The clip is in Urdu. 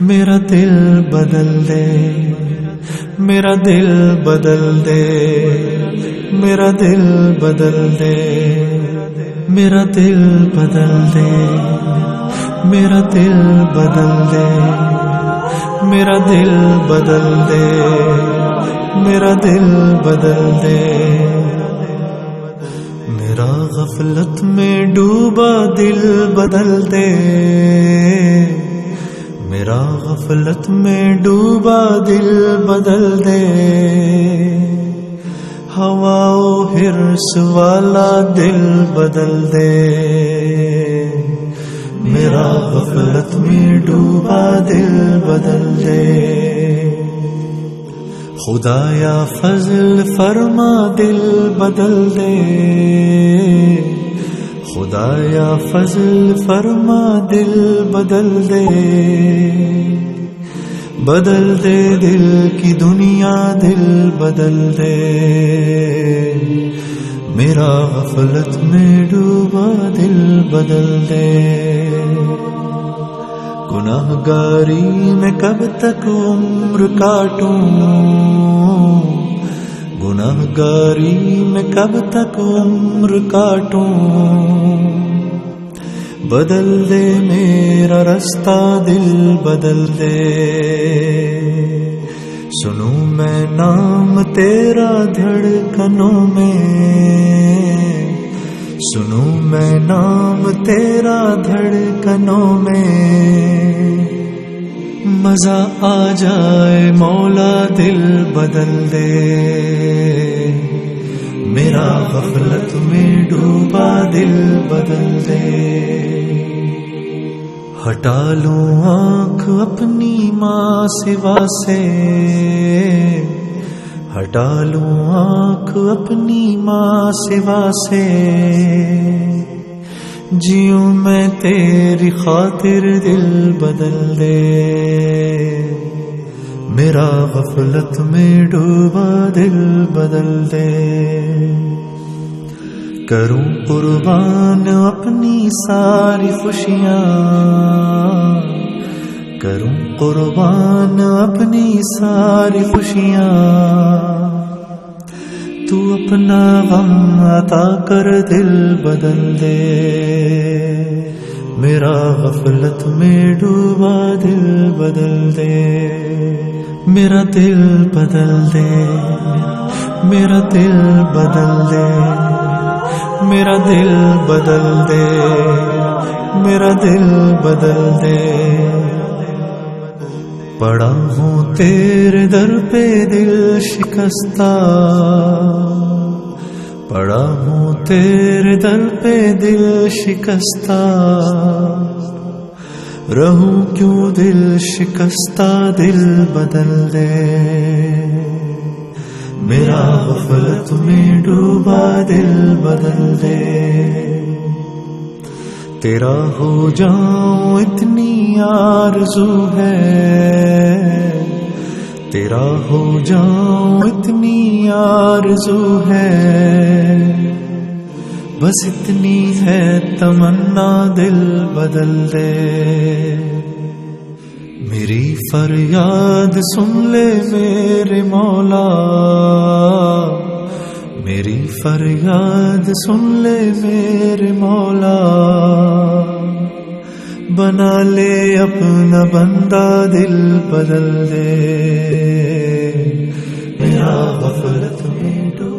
میرا دل بدل دے، میرا دل بدل دے، میرا دل بدل دے، میرا دل بدل دے، میرا دل بدل دے، میرا دل بدل دے، میرا دل بدل دے، میرا غفلت میں ڈوبا دل بدل دے، میرا غفلت میں ڈوبا دل بدل دے، ہوا و حرص والا دل بدل دے، میرا غفلت میں ڈوبا دل بدل دے، خدایا فضل فرما دل بدل دے، خدایا فضل فرما دل بدل دے، بدل دے دل کی دنیا دل بدل دے، میرا غفلت میں ڈوبا دل بدل دے، گناہگاری میں کب تک عمر کاٹوں، گناہگاری میں کب تک عمر کاٹوں، بدل دے میرا رستہ دل بدل دے، سنوں میں نام تیرا دھڑکنوں میں، سنوں میں نام تیرا دھڑکنوں میں، مزہ آ جائے مولا دل بدل دے، میرا غفلت میں ڈوبا دل بدل دے، ہٹا لوں آنکھ اپنی ماں سوا سے، ہٹا لوں آنکھ اپنی ماں سوا سے، جیوں میں تیری خاطر دل بدل دے، میرا غفلت میں ڈوبا دل بدل دے، کروں قربان اپنی ساری خوشیاں، کروں قربان اپنی ساری خوشیاں، تو اپنا غم عطا کر دل بدل دے، میرا غفلت میں ڈوبا دل بدل دے، میرا دل بدل دے، میرا دل بدل دے، میرا دل بدل دے، میرا دل بدل دے، پڑا ہوں تیرے در پہ دل شکستہ، پڑا ہوں تیرے در پہ دل شکستہ، رہوں کیوں دل شکستہ دل بدل دے، میرا غفلت میں ڈوبا دل بدل دے، تیرا ہو جاؤں اتنی آرزو ہے، تیرا ہو جاؤں اتنی آرزو ہے، بس اتنی ہے تمنا دل بدل دے، میری فریاد سن لے میرے مولا، میری فریاد سن لے میرے مولا، بنا لے اپنا بندہ دل بدل دے، میرا غفلت میں ڈوبا